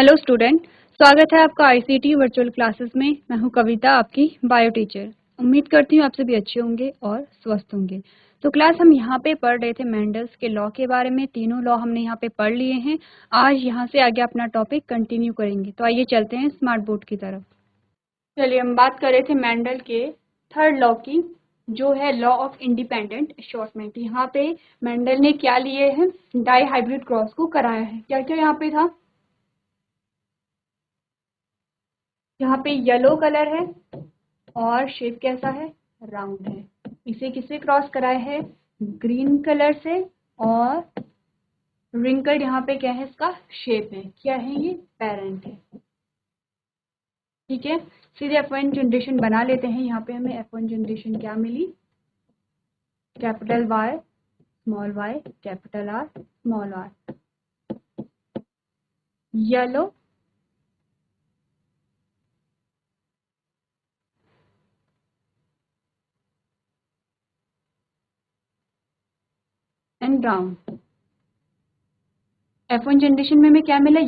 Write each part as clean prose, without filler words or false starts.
Hello student, स्वागत है आपका आईसीटी वर्चुअल क्लासेस में। मैं हूं कविता, आपकी बायो टीचर। उम्मीद करती हूं आप सभी अच्छे होंगे और स्वस्थ होंगे। तो क्लास हम यहाँ पे पढ़ रहे थे मेंडल्स के लॉ के बारे में। तीनों लॉ हमने यहाँ पे पढ़ लिए हैं। आज यहाँ से आगे अपना टॉपिक कंटिन्यू करेंगे। तो आइए चलते हैं स्मार्ट बोर्ड की तरफ। चलिए, हम बात कर रहे थे मेंडल के थर्ड लॉ की, जो है लॉ ऑफ इंडिपेंडेंट अशॉर्टमेंट। यहाँ पे मेंडल ने क्या लिए हैं, डाई हाइब्रिड क्रॉस को कराया है। क्या क्या यहाँ पे था, यहाँ पे येलो कलर है और शेप कैसा है, राउंड है। इसे किससे क्रॉस कराया है, ग्रीन कलर से। और रिंकल्ड यहाँ पे क्या है, इसका शेप है, क्या है ये, पेरेंट है। ठीक है, सीधे F1 जनरेशन बना लेते हैं। यहाँ पे हमें F1 जनरेशन क्या मिली, capital Y small y capital R small r, yellow and brown. F1 generation में हमें क्या मिला,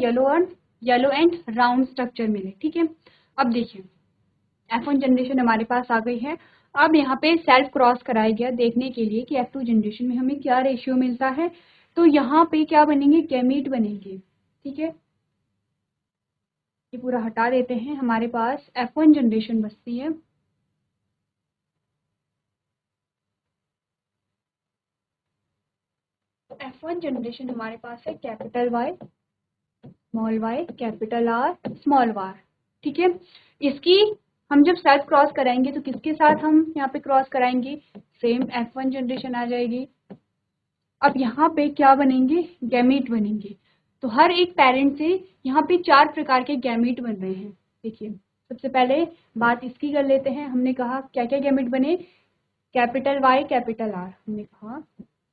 येलो एंड राउंड स्ट्रक्चर मिले। ठीक है, अब देखिए F1 जनरेशन हमारे पास आ गई है। अब यहाँ पे सेल्फ क्रॉस कराया गया देखने के लिए कि F2 जनरेशन में हमें क्या रेशियो मिलता है। तो यहाँ पे क्या बनेंगे, गैमीट बनेंगे। ठीक है, ये पूरा हटा देते हैं, हमारे पास F1 जनरेशन बचती है। तो F1 जनरेशन हमारे पास है capital Y small y capital R small r। ठीक है, इसकी हम जब सेल्फ क्रॉस कराएंगे तो किसके साथ हम यहाँ पे क्रॉस कराएंगे, सेम F1 जनरेशन आ जाएगी। अब यहाँ पे क्या बनेंगे, गैमीट बनेंगे। तो हर एक पेरेंट से यहाँ पे 4 प्रकार के गैमीट बन रहे हैं। देखिए, सबसे पहले बात इसकी कर लेते हैं। हमने कहा क्या क्या गैमीट बने, कैपिटल Y कैपिटल R। हमने कहा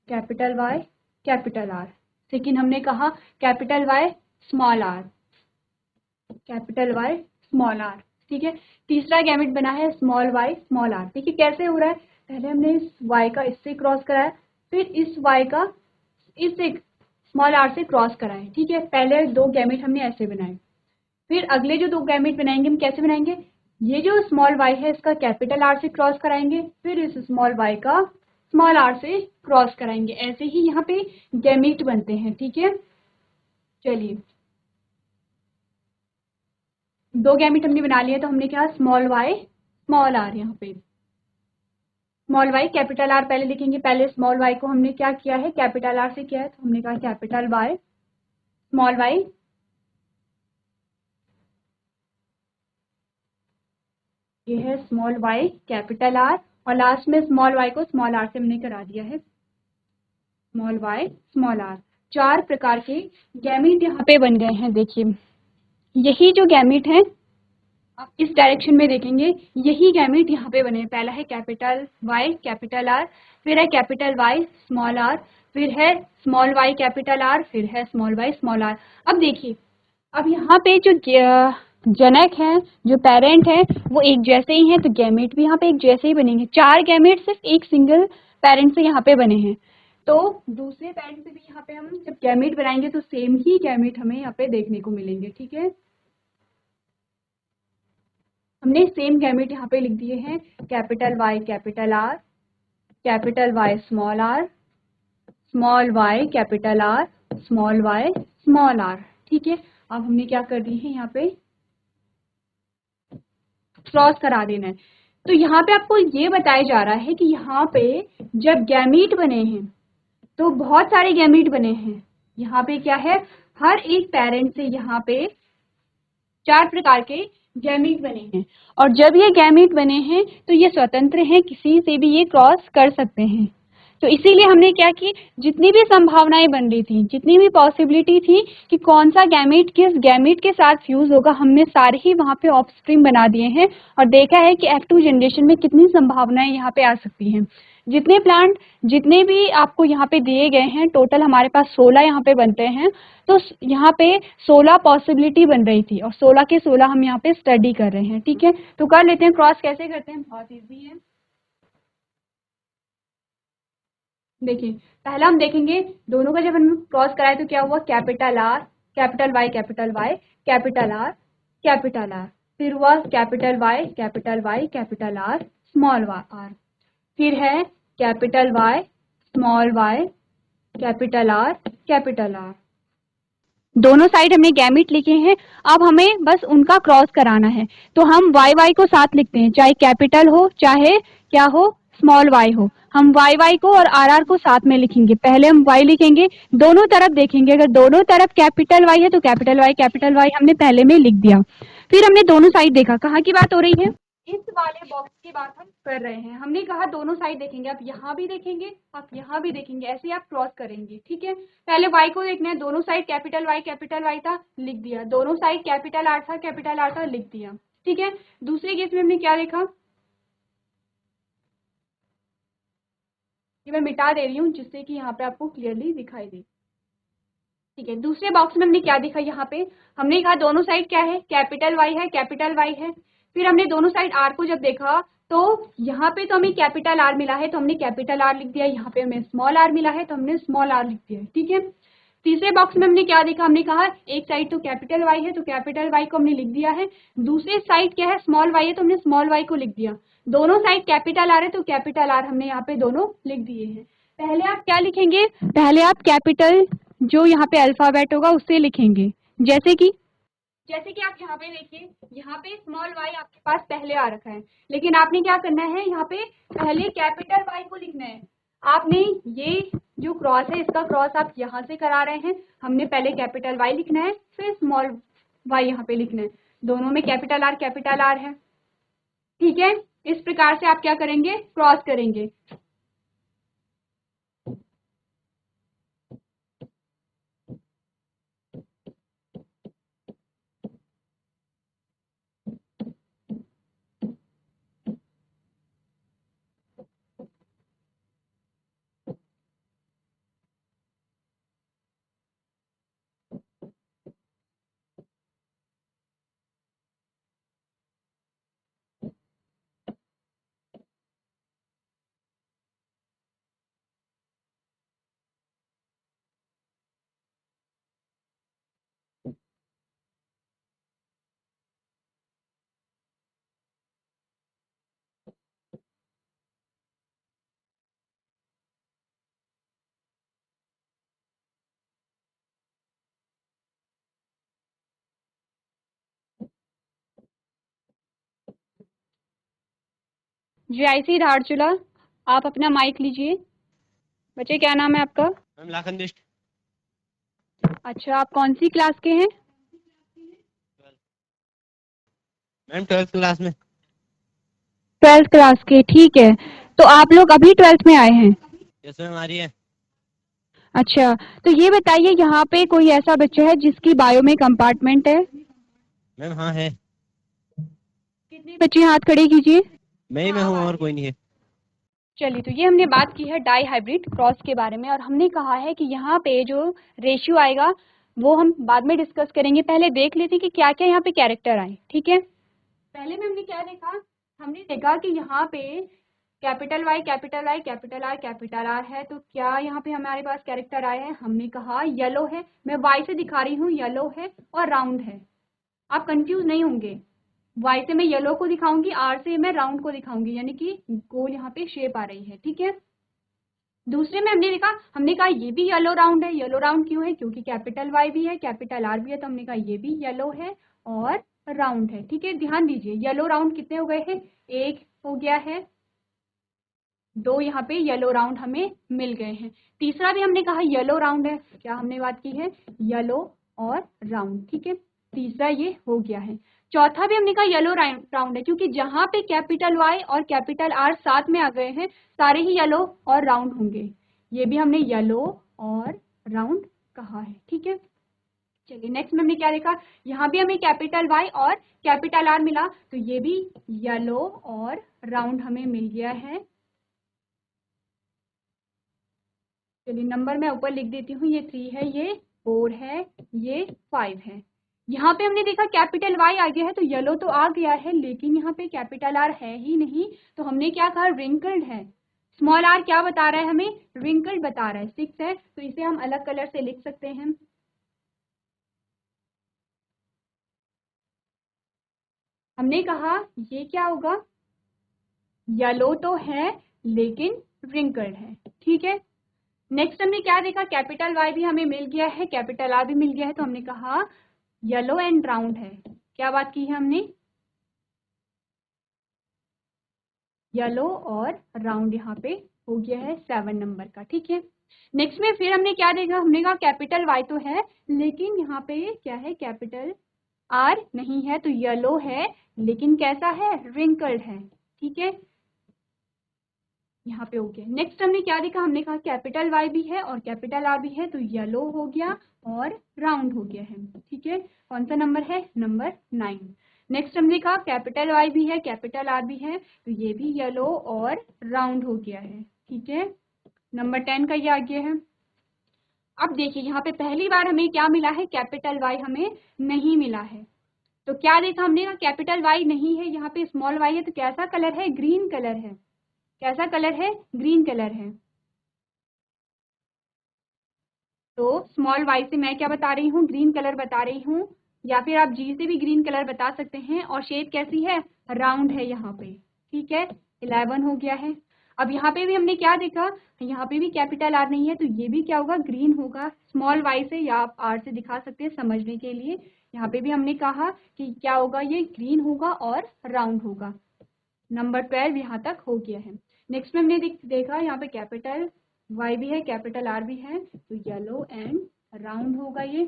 capital Y capital R। Second हमने कहा capital Y small r, capital Y small r। ठीक है, तीसरा गैमेट बना है स्मॉल y स्मॉल r। देखिए कैसे हो रहा है, पहले हमने इस y का इससे क्रॉस कराया, फिर इस y का इससे स्मॉल r से क्रॉस कराया। ठीक है, पहले 2 गैमेट हमने ऐसे बनाए, फिर अगले जो 2 गैमेट बनाएंगे हम कैसे बनाएंगे, ये जो स्मॉल y है इसका कैपिटल R से क्रॉस कराएंगे, फिर इस स्मॉल y का स्मॉल r से क्रॉस कराएंगे। ऐसे ही यहाँ पे गैमेट बनते हैं। ठीक है, चलिए 2 गैमेट हमने बना लिया। तो हमने क्या, स्मॉल y स्मॉल r, यहाँ पे स्मॉल y कैपिटल R पहले लिखेंगे। पहले स्मॉल y को हमने क्या किया है, कैपिटल R से किया है, तो हमने कहा कैपिटल Y स्मॉल y, ये है स्मॉल y कैपिटल R, और लास्ट में स्मॉल y को स्मॉल r से हमने करा दिया है स्मॉल y स्मॉल r। 4 प्रकार के गैमीट यहाँ पे बन गए हैं। देखिए यही जो गैमीट है, आप इस डायरेक्शन में देखेंगे, यही गैमेट यहाँ पे बने। पहला है कैपिटल Y कैपिटल R, फिर है कैपिटल Y स्मॉल r, फिर है स्मॉल y कैपिटल R, फिर है स्मॉल y स्मॉल r। अब देखिए, अब यहाँ पे जो जनक है, जो पेरेंट है, वो एक जैसे ही हैं, तो गैमेट भी यहाँ पे एक जैसे ही बनेंगे। 4 गैमेट सिर्फ एक सिंगल पेरेंट से यहाँ पे बने हैं। तो दूसरे पेरेंट से भी यहाँ पे हम जब गैमेट बनाएंगे तो सेम ही गैमेट हमें यहाँ पे देखने को मिलेंगे। ठीक है, हमने सेम गैमेट यहाँ पे लिख दिए हैं, capital Y capital R capital Y small r small y capital R small y small r। ठीक है, अब हमने क्या कर दी है, यहाँ पे क्रॉस करा देना है। तो यहाँ पे आपको ये बताया जा रहा है कि यहाँ पे जब गैमीट बने हैं तो बहुत सारे गैमीट बने हैं। यहाँ पे क्या है, हर एक पेरेंट से यहाँ पे 4 प्रकार के गैमीट बने हैं, और जब ये गैमीट बने हैं तो ये स्वतंत्र हैं, किसी से भी ये क्रॉस कर सकते हैं। तो इसीलिए हमने क्या की, जितनी भी संभावनाएं बन रही थी, जितनी भी पॉसिबिलिटी थी कि कौन सा गैमीट किस गैमीट के साथ फ्यूज होगा, हमने सारे ही वहाँ पे ऑफस्प्रिंग बना दिए हैं और देखा है कि F2 जनरेशन में कितनी संभावनाएं यहाँ पे आ सकती हैं। जितने प्लांट, जितने भी आपको यहाँ पे दिए गए हैं, टोटल हमारे पास 16 यहाँ पे बनते हैं। तो यहाँ पे 16 पॉसिबिलिटी बन रही थी और 16 के 16 हम यहाँ पे स्टडी कर रहे हैं। ठीक है, तो कर लेते हैं, क्रॉस कैसे करते हैं, बहुत ईजी है। देखिए, पहला हम देखेंगे दोनों का जब हमने क्रॉस कराया तो क्या हुआ, capital R capital Y capital Y capital R capital R, फिर हुआ capital Y capital Y capital R small R, फिर है capital Y small Y capital R capital R. दोनों साइड हमने गैमिट लिखे हैं, अब हमें बस उनका क्रॉस कराना है। तो हम वाई वाई को साथ लिखते हैं, चाहे कैपिटल हो चाहे क्या हो स्मॉल वाई हो, हम वाई वाई को और आर आर को साथ में लिखेंगे। पहले हम वाई लिखेंगे, दोनों तरफ देखेंगे, अगर दोनों तरफ कैपिटल वाई है तो कैपिटल वाई हमने पहले में लिख दिया। फिर हमने दोनों साइड देखा, कहाँ की बात हो रही है, इस वाले बॉक्स की बात हम कर रहे हैं। हमने कहा दोनों साइड देखेंगे, आप यहाँ भी देखेंगे आप यहाँ भी देखेंगे, ऐसे आप क्रॉस करेंगे। ठीक है, पहले वाई को देखना है, दोनों साइड कैपिटल वाई था लिख दिया, दोनों साइड कैपिटल आर था लिख दिया। ठीक है, दूसरे केस में हमने क्या देखा, ये मैं मिटा दे रही हूँ जिससे कि यहाँ पे आपको क्लियरली दिखाई दे। ठीक है, दूसरे बॉक्स में हमने क्या देखा, यहाँ पे हमने कहा दोनों साइड क्या है कैपिटल वाई है। फिर हमने दोनों साइड आर को जब देखा तो यहाँ पे तो हमें कैपिटल आर मिला है तो हमने कैपिटल आर लिख दिया, यहाँ पे हमें स्मॉल आर मिला है तो हमने स्मॉल आर लिख दिया। ठीक है, तीसरे बॉक्स में हमने क्या देखा, हमने कहा एक साइड तो कैपिटल वाई है तो कैपिटल वाई को हमने लिख दिया है, दूसरे साइड क्या है स्मॉल वाई है तो हमने स्मॉल वाई को लिख दिया, दोनों साइड कैपिटल आर है तो कैपिटल आर हमने यहाँ पे दोनों लिख दिए हैं। पहले आप क्या लिखेंगे, पहले आप कैपिटल जो यहाँ पे अल्फाबेट होगा उससे लिखेंगे, जैसे कि आप यहाँ पे देखिए, यहाँ पे स्मॉल वाई आपके पास पहले आ रखा है, लेकिन आपने क्या करना है, यहाँ पे पहले कैपिटल वाई को लिखना है। आपने ये जो क्रॉस है इसका क्रॉस आप यहाँ से करा रहे हैं, हमने पहले कैपिटल वाई लिखना है फिर स्मॉल वाई यहाँ पे लिखना है, दोनों में कैपिटल आर है। ठीक है, इस प्रकार से आप क्या करेंगे, क्रॉस करेंगे। JIC धारचूला, आप अपना माइक लीजिए। बच्चे क्या नाम है आपका, मैम लाखन। अच्छा, आप कौन सी क्लास के हैं, मैम 12th क्लास में। 12th क्लास के, ठीक है। तो आप लोग अभी 12th में आए हैं, यस मैम आ रही है। अच्छा, तो ये बताइए यहाँ पे कोई ऐसा बच्चा है जिसकी बायो में कंपार्टमेंट है, मैम हाँ है। कितने बच्चे हाथ खड़े कीजिए। मैं ही मैं हूँ और कोई नहीं है। चलिए, तो ये हमने बात की है डाई हाइब्रिड क्रॉस के बारे में, और हमने कहा है कि यहाँ पे जो रेशियो आएगा वो हम बाद में डिस्कस करेंगे, पहले देख लेते हैं कि क्या क्या यहाँ पे कैरेक्टर आए। ठीक है, पहले में हमने क्या देखा, हमने देखा कि यहाँ पे कैपिटल वाई कैपिटल आर है, तो क्या यहाँ पे हमारे पास कैरेक्टर आए हैं, हमने कहा येलो है, मैं वाई से दिखा रही हूँ, येलो है और राउंड है, आप कंफ्यूज नहीं होंगे, वाई से मैं येलो को दिखाऊंगी, आर से मैं राउंड को दिखाऊंगी, यानी कि गोल यहाँ पे शेप आ रही है। ठीक है, दूसरे में हमने देखा, हमने कहा ये भी येलो राउंड है, येलो राउंड क्यों है, क्योंकि कैपिटल वाई भी है कैपिटल आर भी है, तो हमने कहा ये भी येलो है और राउंड है। ठीक है, ध्यान दीजिए येलो राउंड कितने हो गए हैं, एक हो गया है, दो यहाँ पे येलो राउंड हमें मिल गए हैं, तीसरा भी हमने कहा येलो राउंड है, क्या हमने बात की है, येलो और राउंड। ठीक है, तीसरा ये हो गया है, चौथा भी हमने कहा येलो राउंड है, क्योंकि जहां पे कैपिटल वाई और कैपिटल आर साथ में आ गए हैं सारे ही येलो और राउंड होंगे, ये भी हमने येलो और राउंड कहा है। ठीक है, चलिए नेक्स्ट में हमने क्या देखा, यहाँ भी हमें कैपिटल वाई और कैपिटल आर मिला, तो ये भी येलो और राउंड हमें मिल गया है। चलिए नंबर मैं ऊपर लिख देती हूँ, ये 3 है, ये 4 है, ये 5 है। यहाँ पे हमने देखा कैपिटल वाई आ गया है तो येलो तो आ गया है, लेकिन यहाँ पे कैपिटल आर है ही नहीं, तो हमने क्या कहा, रिंकल्ड है। स्मॉल आर क्या बता रहा है हमें, रिंकल्ड बता रहा है, 6 है, तो इसे हम अलग कलर से लिख सकते हैं। हमने कहा ये क्या होगा, येलो तो है लेकिन रिंकल्ड है, ठीक है। नेक्स्ट हमने क्या देखा, कैपिटल वाई भी हमें मिल गया है, कैपिटल आर भी मिल गया है, तो हमने कहा येलो एंड राउंड है। क्या बात की है हमने, येलो और राउंड यहाँ पे हो गया है 7 नंबर का, ठीक है। नेक्स्ट में फिर हमने क्या देखा, हमने कहा कैपिटल वाई तो है लेकिन यहाँ पे क्या है, कैपिटल आर नहीं है, तो येलो है लेकिन कैसा है, रिंकल्ड है, ठीक है, यहाँ पे हो गया। नेक्स्ट हमने क्या देखा, हमने कहा कैपिटल वाई भी है और कैपिटल आर भी है, तो येलो हो गया और राउंड हो गया है, ठीक है। कौन सा नंबर है, नंबर 9। नेक्स्ट हमने कहा कैपिटल वाई भी है, कैपिटल आर भी है, तो ये भी येलो और राउंड हो गया है, ठीक है। नंबर 10 का ये आ गया है। अब देखिए यहाँ पे पहली बार हमें क्या मिला है, कैपिटल वाई हमें नहीं मिला है, तो क्या देखा हमने कहा कैपिटल वाई नहीं है, यहाँ पे स्मॉल वाई है, तो कैसा कलर है, ग्रीन कलर है, कैसा कलर है, ग्रीन कलर है। तो स्मॉल वाई से मैं क्या बता रही हूँ, ग्रीन कलर बता रही हूँ, या फिर आप जी से भी ग्रीन कलर बता सकते हैं, और शेप कैसी है, राउंड है यहाँ पे, ठीक है। 11 हो गया है। अब यहाँ पे भी हमने क्या देखा, यहाँ पे भी कैपिटल आर नहीं है, तो ये भी क्या होगा, ग्रीन होगा। स्मॉल वाई से या आप आर से दिखा सकते हैं समझने के लिए। यहाँ पे भी हमने कहा कि क्या होगा, ये ग्रीन होगा और राउंड होगा। नंबर 12 यहाँ तक हो गया है। नेक्स्ट में हमने देखा यहाँ पे कैपिटल वाई भी है, कैपिटल आर भी है, तो येलो एंड राउंड होगा ये,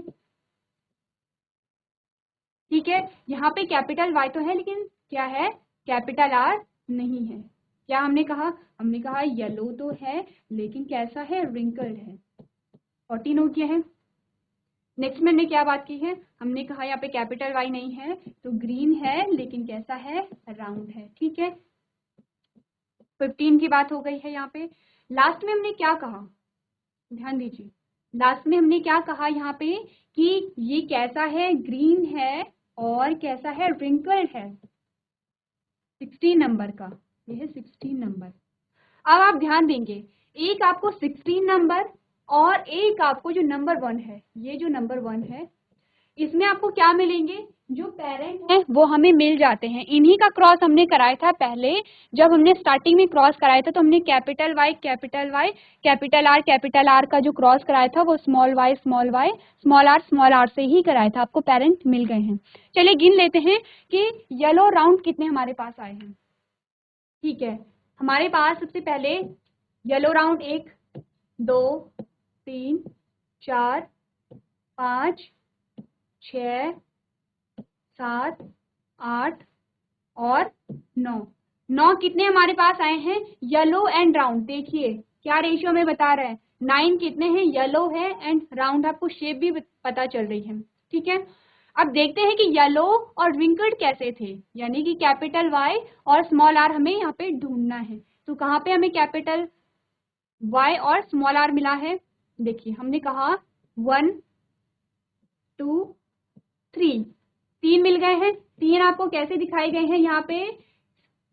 ठीक है। यहाँ पे कैपिटल वाई तो है लेकिन क्या है, कैपिटल आर नहीं है। क्या हमने कहा येलो तो है लेकिन कैसा है, रिंकल्ड है। 14 हो गया है। नेक्स्ट में हमने क्या बात की है, हमने कहा यहाँ पे कैपिटल वाई नहीं है, तो ग्रीन है लेकिन कैसा है, राउंड है, ठीक है। 15 की बात हो गई है यहाँ पे। लास्ट में हमने क्या कहा, ध्यान दीजिए, लास्ट में हमने क्या कहा यहाँ पे कि ये कैसा है, ग्रीन है और कैसा है, रिंकल्ड है। 16 नंबर का, ये है 16 नंबर। अब आप ध्यान देंगे, एक आपको 16 नंबर और एक आपको जो नंबर 1 है, ये जो नंबर 1 है, इसमें आपको क्या मिलेंगे, जो पेरेंट हैं वो हमें मिल जाते हैं। इन्हीं का क्रॉस हमने कराया था पहले, जब हमने स्टार्टिंग में क्रॉस कराया था, तो हमने कैपिटल वाई कैपिटल आर का जो क्रॉस कराया था वो स्मॉल वाई स्मॉल आर से ही कराया था। आपको पेरेंट मिल गए हैं। चलिए गिन लेते हैं कि येलो राउंड कितने हमारे पास आए हैं, ठीक है। हमारे पास सबसे पहले येलो राउंड 1 2 3 4 5 6 7 8 और 9 कितने हमारे पास आए हैं, येलो एंड राउंड। देखिए क्या रेशियो में बता रहा है, 9 कितने हैं, येलो है एंड राउंड, आपको शेप भी पता चल रही है, ठीक है। अब देखते हैं कि येलो और रिंकल्ड कैसे थे, यानी कि कैपिटल वाई और स्मॉल आर हमें यहाँ पे ढूंढना है। तो कहाँ पे हमें कैपिटल वाई और स्मॉल आर मिला है, देखिए हमने कहा 1 2 3, 3 मिल गए हैं। 3 आपको कैसे दिखाए गए हैं, यहाँ पे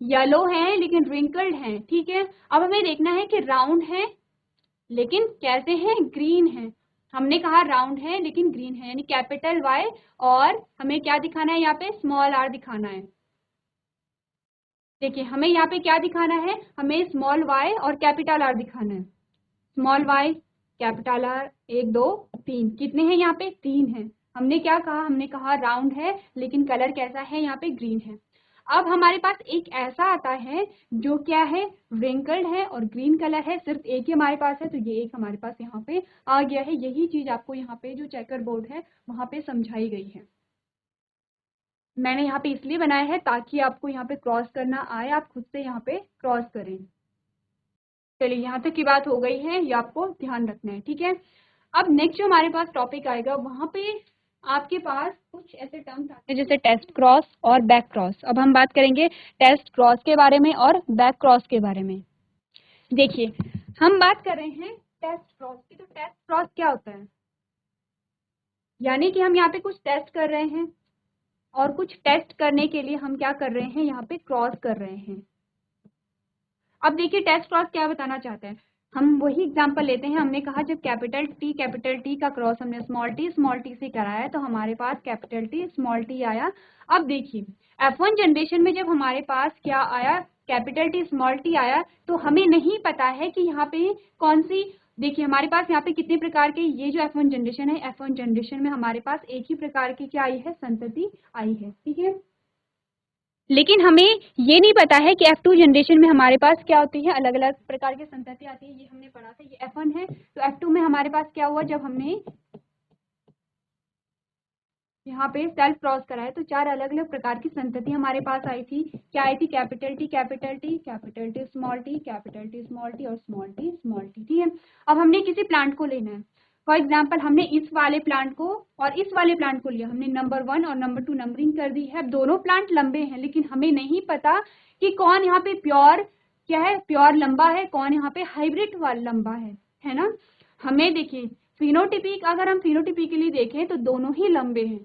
येलो है लेकिन रिंकल्ड है, ठीक है। अब हमें देखना है कि राउंड है लेकिन कैसे हैं, ग्रीन है। हमने कहा राउंड है लेकिन ग्रीन है, यानी कैपिटल वाई और हमें क्या दिखाना है, यहाँ पे स्मॉल आर दिखाना है। देखिए हमें यहाँ पे क्या दिखाना है, हमें स्मॉल वाई और कैपिटल आर दिखाना है। स्मॉल वाई कैपिटल आर, 1 2 3, कितने हैं यहाँ पे, 3 है। हमने क्या कहा, हमने कहा राउंड है लेकिन कलर कैसा है, यहाँ पे ग्रीन है। अब हमारे पास एक ऐसा आता है जो क्या है, रिंकल्ड है और ग्रीन कलर है, सिर्फ एक ही हमारे पास है, तो ये एक हमारे पास यहाँ पे आ गया है। यही चीज आपको यहाँ पे जो चेकर बोर्ड है वहां पे समझाई गई है। मैंने यहाँ पे इसलिए बनाया है ताकि आपको यहाँ पे क्रॉस करना आए, आप खुद से यहाँ पे क्रॉस करें। चलिए यहाँ तक की बात हो गई है, ये आपको ध्यान रखना है, ठीक है। अब नेक्स्ट जो हमारे पास टॉपिक आएगा, वहां पे आपके पास कुछ ऐसे टर्म्स आते हैं जैसे टेस्ट क्रॉस और बैक क्रॉस। अब हम बात करेंगे टेस्ट क्रॉस के बारे में और बैक क्रॉस के बारे में। देखिए हम बात कर रहे हैं टेस्ट क्रॉस की, तो टेस्ट क्रॉस क्या होता है, यानी कि हम यहाँ पे कुछ टेस्ट कर रहे हैं और कुछ टेस्ट करने के लिए हम क्या कर रहे हैं, यहाँ पे क्रॉस कर रहे हैं। अब देखिए टेस्ट क्रॉस क्या बताना चाहते हैं, हम वही एग्जांपल लेते हैं। हमने कहा जब कैपिटल टी का क्रॉस हमने स्मॉल टी से कराया तो हमारे पास कैपिटल टी स्मॉल टी आया। अब देखिए F1 जनरेशन में जब हमारे पास क्या आया, कैपिटल टी स्मॉल टी आया, तो हमें नहीं पता है कि यहाँ पे कौन सी, देखिए हमारे पास यहाँ पे कितने प्रकार के, ये जो F1 जनरेशन है, F1 जनरेशन में हमारे पास एक ही प्रकार की क्या आई है, संतति आई है, ठीक है। लेकिन हमें ये नहीं पता है कि F2 जनरेशन में हमारे पास क्या होती है, अलग अलग प्रकार की संतति आती है। ये हमने पढ़ा था, ये F1 है, तो F2 में हमारे पास क्या हुआ, जब हमने यहाँ पे सेल्फ क्रॉस कराया तो 4 अलग अलग प्रकार की संतति हमारे पास आई थी। क्या आई थी, capital T capital T, capital T small T, capital T small T और स्मॉल टी स्मॉल टी, ठीक है। अब हमने किसी प्लांट को लेना है, फॉर एग्जाम्पल हमने इस वाले प्लांट को और इस वाले प्लांट को लिया, हमने नंबर 1 और नंबर 2 नंबरिंग कर दी है। अब दोनों प्लांट लंबे हैं, लेकिन हमें नहीं पता कि कौन यहाँ पे प्योर क्या है, प्योर लंबा है, कौन यहाँ पे हाइब्रिड वाला लंबा है ना। हमें देखिए फिनोटिपिक, अगर हम फिनोटिपिकली देखें तो दोनों ही लंबे हैं,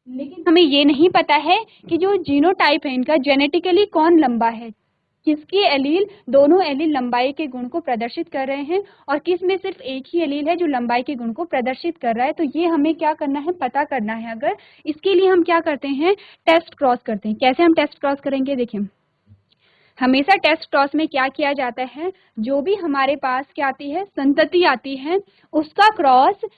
लेकिन हमें ये नहीं पता है कि जो जीनोटाइप है इनका जेनेटिकली कौन लंबा है, किसकी एलील, दोनों एलील लंबाई के गुण को प्रदर्शित कर रहे हैं और किस में सिर्फ एक ही एलील है जो लंबाई के गुण को प्रदर्शित कर रहा है। तो ये हमें क्या करना है, पता करना है। अगर इसके लिए हम क्या करते हैं, टेस्ट क्रॉस करते हैं। कैसे हम टेस्ट क्रॉस करेंगे, देखिए हमेशा टेस्ट क्रॉस में क्या किया जाता है, जो भी हमारे पास क्या आती है, संतति आती है, उसका क्रॉस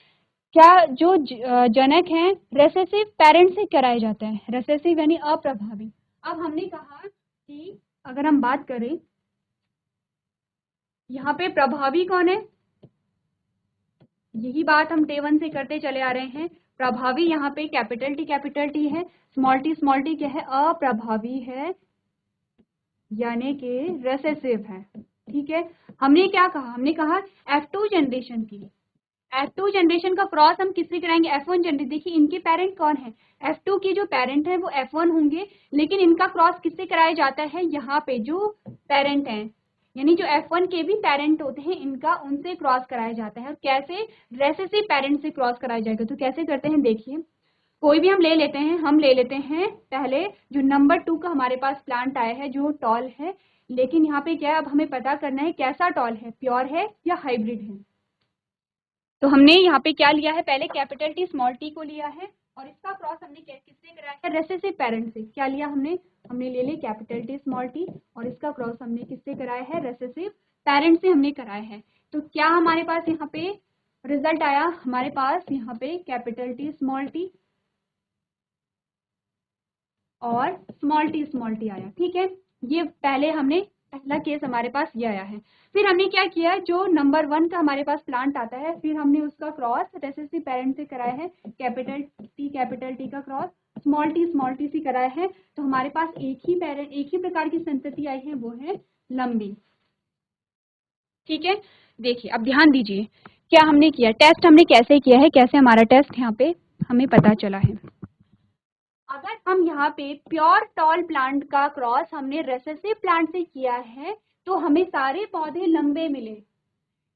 क्या जो जनक हैं रेसेसिव पेरेंट से कराए जाते हैं, रेसेसिव यानी अप्रभावी। अब हमने कहा कि अगर हम बात करें यहाँ पे प्रभावी कौन है, यही बात हम T1 से करते चले आ रहे हैं। प्रभावी यहाँ पे कैपिटल टी है, स्मॉल टी क्या है, अप्रभावी है, यानी कि रेसेसिव है, ठीक है। हमने क्या कहा, हमने कहा F2 जनरेशन की, F2 जनरेशन का क्रॉस हम किससे कराएंगे, F1 जनरेशन। देखिए इनके पेरेंट कौन है, F2 की जो पेरेंट है वो F1 होंगे, लेकिन इनका क्रॉस किससे कराया जाता है, यहाँ पे जो पेरेंट हैं, यानी जो F1 के भी पेरेंट होते हैं इनका, उनसे क्रॉस कराया जाता है। और कैसे, रेसेसिव पेरेंट से क्रॉस कराया जाएगा, तो कैसे करते हैं, देखिए कोई भी हम ले लेते हैं, हम ले लेते हैं पहले जो नंबर 2 का हमारे पास प्लांट आया है जो टॉल है, लेकिन यहाँ पे क्या है, अब हमें पता करना है कैसा टॉल है, प्योर है या हाइब्रिड है। तो हमने यहाँ पे क्या लिया है, पहले कैपिटल टी स्मॉल टी को लिया है और इसका क्रॉस हमने किससे कराया है, रेसेसिव पेरेंट से। क्या लिया हमने ले लिया कैपिटल टी स्मॉल टी और इसका क्रॉस हमने किससे कराया है, रेसेसिव पेरेंट से हमने कराया है। तो क्या हमारे पास यहाँ पे रिजल्ट आया, हमारे पास यहाँ पे कैपिटल टी स्मॉल टी और स्मॉल टी आया, ठीक है। ये पहले हमने पहला केस हमारे पास ये आया है। फिर हमने क्या किया, जो नंबर 1 का हमारे पास प्लांट आता है, फिर हमने उसका क्रॉस रेसेसिव पेरेंट से कराया है, कैपिटल टी का क्रॉस स्मॉल टी से कराया है। तो हमारे पास एक ही पेरेंट, एक ही प्रकार की संतति आई है, वो है लंबी, ठीक है। देखिए अब ध्यान दीजिए क्या हमने किया, टेस्ट हमने कैसे किया है, कैसे हमारा टेस्ट यहाँ पे हमें पता चला है। अगर हम यहाँ पे प्योर टॉल प्लांट का क्रॉस हमने रेसेसिव प्लांट से किया है तो हमें सारे पौधे लंबे मिले।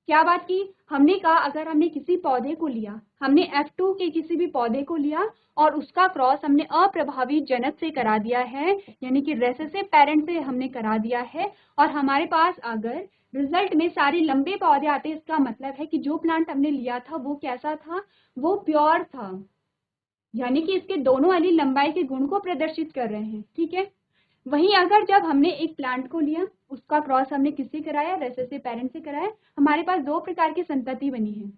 क्या बात की, हमने कहा अगर हमने किसी पौधे को लिया, हमने F2 के किसी भी पौधे को लिया और उसका क्रॉस हमने अप्रभावी जनक से करा दिया है, यानी कि रेसेसिव पेरेंट से हमने करा दिया है, और हमारे पास अगर रिजल्ट में सारे लंबे पौधे आते, इसका मतलब है कि जो प्लांट हमने लिया था वो कैसा था, वो प्योर था, यानी कि इसके दोनों एलील लंबाई के गुण को प्रदर्शित कर रहे हैं, ठीक है। वहीं अगर जब हमने एक प्लांट को लिया, उसका क्रॉस हमने किससे कराया, रेसेसिव पेरेंट से कराया, हमारे पास दो प्रकार की संतति बनी है,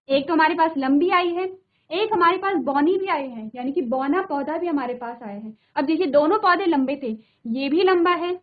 एक तो हमारे पास लंबी आई है, एक हमारे पास बौनी भी आई है, यानी कि बौना पौधा भी हमारे पास आया है। अब देखिए दोनों पौधे लंबे थे, ये भी लंबा है,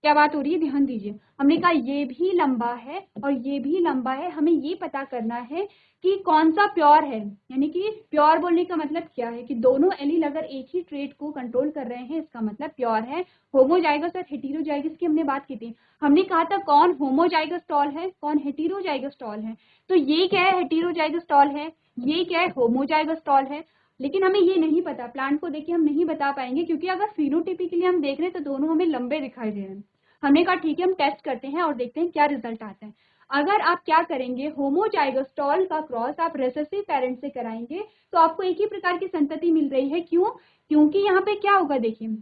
क्या बात हो रही है, ध्यान दीजिए, हमने कहा ये भी लंबा है और ये भी लंबा है। हमें ये पता करना है कि कौन सा प्योर है, यानी कि प्योर बोलने का मतलब क्या है कि दोनों एलील अगर एक ही ट्रेट को कंट्रोल कर रहे हैं, इसका मतलब प्योर है। होमोजाइगस और हेटेरोजाइगस की हमने बात की थी, हमने कहा था कौन होमोजाइगस टॉल है, कौन हेटेरोजाइगस टॉल है। तो ये क्या है, हेटेरोजाइगस टॉल है, ये क्या है, होमोजाइगस टॉल है। लेकिन हमें ये नहीं पता, प्लांट को देखिए हम नहीं बता पाएंगे, क्योंकि अगर फिनोटिपिकली हम देख रहे हैं तो दोनों हमें लंबे दिखाई दे रहे हैं। हमने कहा ठीक है हम टेस्ट करते हैं और देखते हैं क्या रिजल्ट आता है। अगर आप क्या करेंगे, होमोजाइगस टॉल का क्रॉस आप रेसेसिव पेरेंट से कराएंगे तो आपको एक ही प्रकार की संतति मिल रही है। क्यों, क्योंकि यहाँ पे क्या होगा, देखिए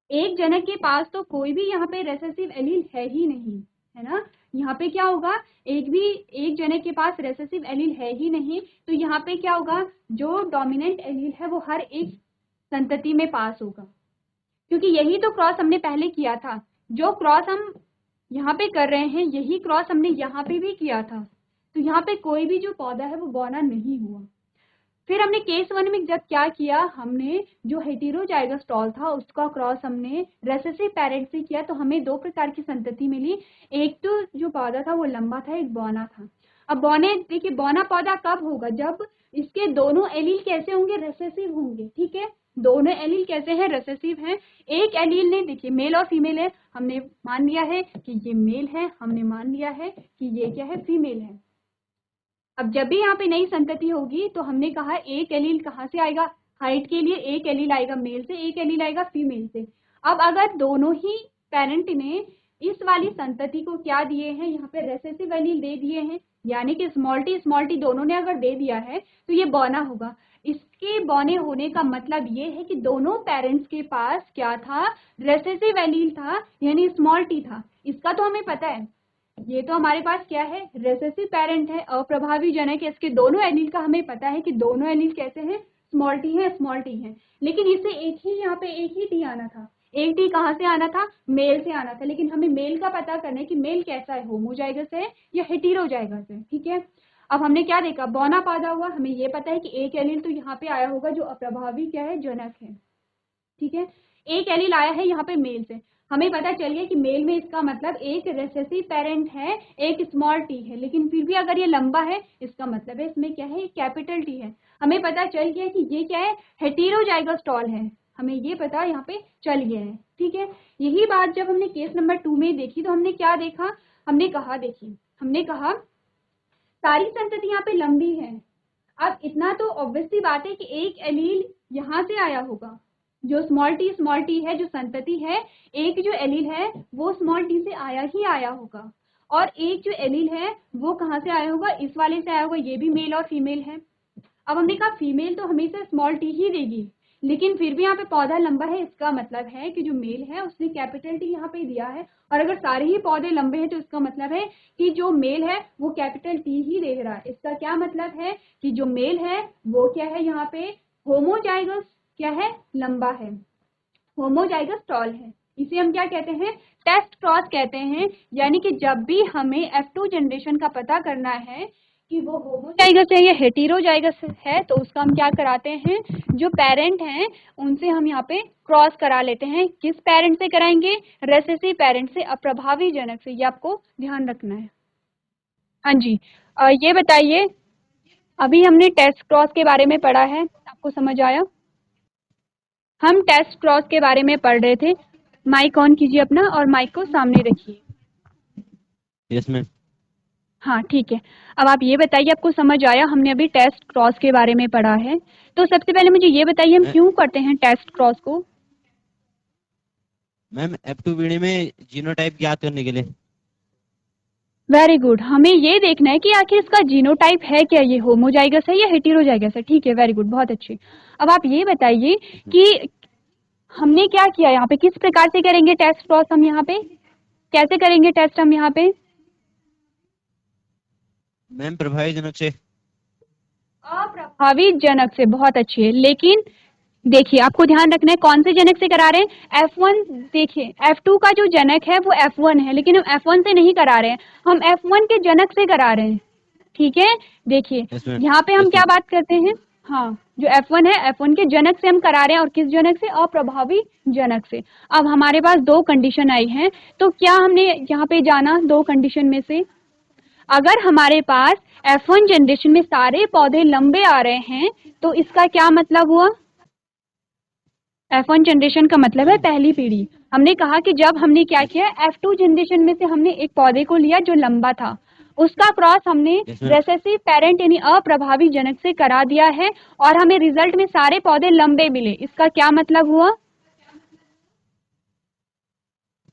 एक जनक के पास तो कोई भी यहाँ पे रेसेसिव एलील है ही नहीं, है ना। यहाँ पे क्या होगा, एक जनक के पास रेसेसिव एलील है ही नहीं, तो यहाँ पे क्या होगा, जो डोमिनेंट एलील है वो हर एक संतति में पास होगा, क्योंकि यही तो क्रॉस हमने पहले किया था। जो क्रॉस हम यहाँ पे कर रहे हैं यही क्रॉस हमने यहाँ पे भी किया था, तो यहाँ पे कोई भी जो पौधा है वो बौना नहीं हुआ। फिर हमने केस 1 में जब क्या किया, हमने जो हेटेरोजाइगस स्टॉल था उसका क्रॉस हमने रेसेसिव पेरेंट से किया, तो हमें 2 प्रकार की संतति मिली। एक तो जो पौधा था वो लंबा था, एक बौना था। अब बौने, देखिए बौना पौधा कब होगा, जब इसके दोनों एलील कैसे होंगे, रेसेसिव होंगे। ठीक है, दोनों एलील कैसे हैं, रेसेसिव हैं। एक एलील ने, देखिए मेल और फीमेल है, हमने मान लिया है कि ये मेल है, हमने मान लिया है कि ये क्या है, फीमेल है। अब जब भी यहाँ पे नई संतति होगी तो हमने कहा एक एलील कहाँ से आएगा, हाइट के लिए एक एलील आएगा मेल से, एक एलील आएगा फीमेल से। अब अगर दोनों ही पेरेंट ने इस वाली संतति को क्या दिए हैं, यहाँ पे रेसेसिव एलील दे दिए हैं, यानी कि स्मॉल टी दोनों ने अगर दे दिया है तो ये बौना होगा। इसके बौने होने का मतलब ये है कि दोनों पेरेंट्स के पास क्या था, रेसेसिव एलील था, यानी स्मॉल टी था। इसका तो हमें पता है, ये तो हमारे पास क्या है, रेसेसिव पेरेंट है, अप्रभावी जनक है। इसके दोनों एलील का हमें पता है कि दोनों एलील कैसे हैं, स्मॉल टी है। लेकिन इसे एक ही यहाँ पे एक ही टी आना था। एक टी कहाँ से आना था, मेल से आना था, लेकिन हमें मेल का पता करना है कि मेल कैसा है, होमोजाइगस है या हेटेरोजाइगस है। ठीक है, अब हमने क्या देखा, बौना पौधा हुआ, हमें ये पता है कि एक एलील तो यहाँ पे आया होगा जो अप्रभावी क्या है, जनक है। ठीक है, एक एलील आया है यहाँ पे मेल से, हमें पता चल गया कि मेल में इसका मतलब एक रेसेसिव पेरेंट है, एक स्मॉल टी है, लेकिन फिर भी अगर ये लंबा है इसका मतलब है इसमें क्या है, कैपिटल टी है। हमें पता चल गया कि ये क्या है, हेटेरोजाइगस स्टॉल है, हमें ये पता यहाँ पे चल गया है। ठीक है, यही बात जब हमने केस नंबर 2 में देखी तो हमने क्या देखा, हमने कहा, देखिए हमने कहा सारी संतति यहाँ पे लंबी है। अब इतना तो ऑब्वियसली बात है कि एक एलील यहाँ से आया होगा, जो स्मॉल टी है, जो संतति है, एक जो एलील है वो स्मॉल टी से आया ही आया होगा, और एक जो एलील है वो कहाँ से आया होगा, इस वाले से आया होगा, ये भी मेल और फीमेल है। अब हमने कहा फीमेल तो हमेशा स्मॉल टी ही देगी, लेकिन फिर भी यहाँ पे पौधा लंबा है, इसका मतलब है कि जो मेल है उसने कैपिटल टी यहाँ पे दिया है, और अगर सारे ही पौधे लंबे हैं तो इसका मतलब है कि जो मेल है वो कैपिटल टी ही दे रहा है। इसका क्या मतलब है कि जो मेल है वो क्या है, यहाँ पे होमोजाइगस क्या है, लंबा है, होमोजाइगस टॉल है। इसे हम क्या कहते हैं, टेस्ट क्रॉस कहते हैं। यानी कि जब भी हमें F2 जनरेशन का पता करना है कि वो होमोजाइगस है या हेटेरोजाइगस है, तो उसका हम क्या कराते हैं, जो पेरेंट हैं उनसे हम यहाँ पे क्रॉस करा लेते हैं। किस पेरेंट से कराएंगे, रेसेसिव पेरेंट से, अप्रभावी जनक से, ये आपको ध्यान रखना है। हाँ जी, ये बताइए, अभी हमने टेस्ट क्रॉस के बारे में पढ़ा है, आपको समझ आया? हम टेस्ट क्रॉस के बारे में पढ़ रहे थे। माइक ऑन कीजिए अपना और माइक को सामने रखिए। Yes ma'am. हाँ ठीक है, अब आप ये बताइए, आपको समझ आया? हमने अभी टेस्ट क्रॉस के बारे में पढ़ा है, तो सबसे पहले मुझे ये बताइए हम क्यों करते हैं टेस्ट क्रॉस को? मैम F2 पीढ़ी में जीनोटाइप ज्ञात करने के लिए। वेरी गुड, हमें ये देखना है कि आखिर इसका जीनोटाइप है क्या, ये होमोजाइगस है या हेटेरोजाइगस है। ठीक है, वेरी गुड, बहुत अच्छी। अब आप ये बताइए कि हमने क्या किया यहाँ पे, किस प्रकार से करेंगे टेस्ट क्रॉस हम यहाँ पे, कैसे करेंगे टेस्ट हम यहाँ पे? मैम प्रभावी जनक से। अप्रभावी जनक से, बहुत अच्छी है। लेकिन देखिए आपको ध्यान रखना है कौन से जनक से करा रहे हैं, F1। देखिए F2 का जो जनक है वो F1 है, लेकिन हम F1 से नहीं करा रहे हैं, हम F1 के जनक से करा रहे हैं। ठीक है, देखिए यहाँ पे हम क्या बात करते हैं, हाँ जो F1 है F1 के जनक से हम करा रहे हैं, और किस जनक से, अप्रभावी जनक से। अब हमारे पास 2 कंडीशन आई हैं, तो क्या हमने यहाँ पे जाना 2 कंडीशन में से, अगर हमारे पास F1 जनरेशन में सारे पौधे लंबे आ रहे हैं तो इसका क्या मतलब हुआ, F1 जनरेशन का मतलब है पहली पीढ़ी। हमने कहा कि जब हमने क्या किया, F2 जनरेशन में से हमने एक पौधे को लिया जो लंबा था, उसका क्रॉस हमने रेसेसिव पेरेंट यानी अप्रभावी जनक से करा दिया है, और हमें रिजल्ट में सारे पौधे लंबे मिले। इसका क्या मतलब हुआ,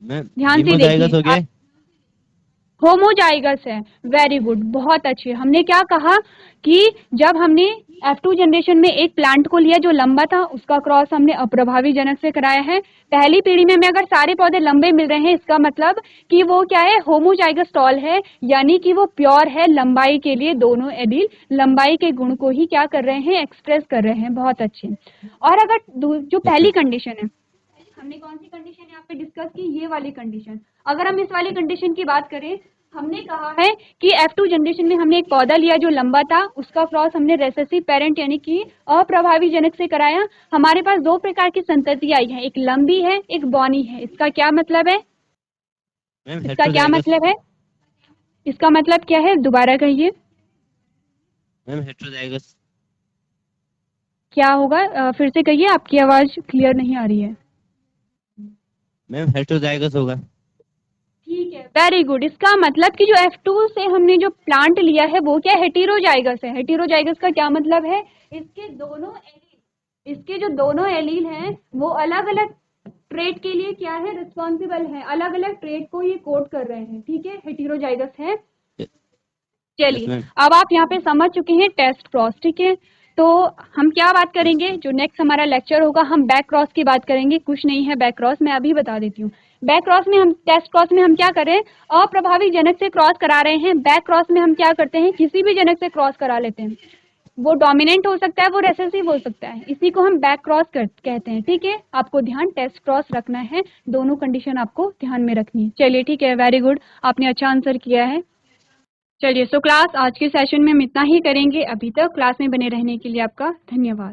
ध्यान से देखिए, होमोजाइगस है। वेरी गुड, बहुत अच्छे। हमने क्या कहा कि जब हमने F2 जनरेशन में एक प्लांट को लिया जो लंबा था, उसका क्रॉस हमने अप्रभावी जनक से कराया है। पहली पीढ़ी में हमें अगर सारे पौधे लंबे मिल रहे हैं, इसका मतलब कि वो क्या है, होमोजाइगस टॉल है, यानी कि वो प्योर है लंबाई के लिए। दोनों एलील लंबाई के गुण को ही क्या कर रहे हैं, एक्सप्रेस कर रहे हैं। बहुत अच्छे। और अगर जो पहली कंडीशन है, हमने कौन सी कंडीशन यहाँ पे डिस्कस की, ये वाली कंडीशन। अगर हम इस वाली कंडीशन की बात करें, हमने कहा है कि F2 जनरेशन में हमने एक पौधा लिया जो लंबा था, उसका क्रॉस हमने रेसेसिव पेरेंट यानी कि अप्रभावी जनक से कराया। हमारे पास दो प्रकार की संतति आई है, एक लंबी है, एक बौनी है। इसका क्या मतलब है, मैम इसका क्या हेटेरोजाइगस। मतलब है, इसका मतलब क्या है, दोबारा कहिए। Ma'am heterozygous. क्या होगा, फिर से कहिए, आपकी आवाज क्लियर नहीं आ रही है। मैम हेटेरोजाइगस होगा। ठीक है, वेरी गुड। इसका मतलब कि जो F2 से हमने जो प्लांट लिया है वो क्या, हेटेरोजाइगस है। हेटेरोजाइगस का क्या मतलब है, इसके जो दोनों एलील हैं वो अलग अलग ट्रेट के लिए क्या है, रिस्पॉन्सिबल है, अलग अलग ट्रेट को ये कोड कर रहे हैं। ठीक है, हेटेरोजाइगस है। यस चलिए, मैम। अब आप यहाँ पे समझ चुके हैं टेस्ट क्रॉस। ठीक है, तो हम क्या बात करेंगे, जो नेक्स्ट हमारा लेक्चर होगा, हम बैक क्रॉस की बात करेंगे। कुछ नहीं है बैक क्रॉस, मैं अभी बता देती हूँ। बैक क्रॉस में हम, टेस्ट क्रॉस में हम क्या करें, अप्रभावी जनक से क्रॉस करा रहे हैं। बैक क्रॉस में हम क्या करते हैं, किसी भी जनक से क्रॉस करा लेते हैं। वो डोमिनेंट हो सकता है, वो रेसेसिव हो सकता है, इसी को हम बैक क्रॉस कहते हैं। ठीक है, आपको ध्यान टेस्ट क्रॉस रखना है, दोनों कंडीशन आपको ध्यान में रखनी है। चलिए ठीक है, वेरी गुड, आपने अच्छा आंसर किया है। चलिए, सो क्लास आज के सेशन में हम इतना ही करेंगे। अभी तक क्लास में बने रहने के लिए आपका धन्यवाद।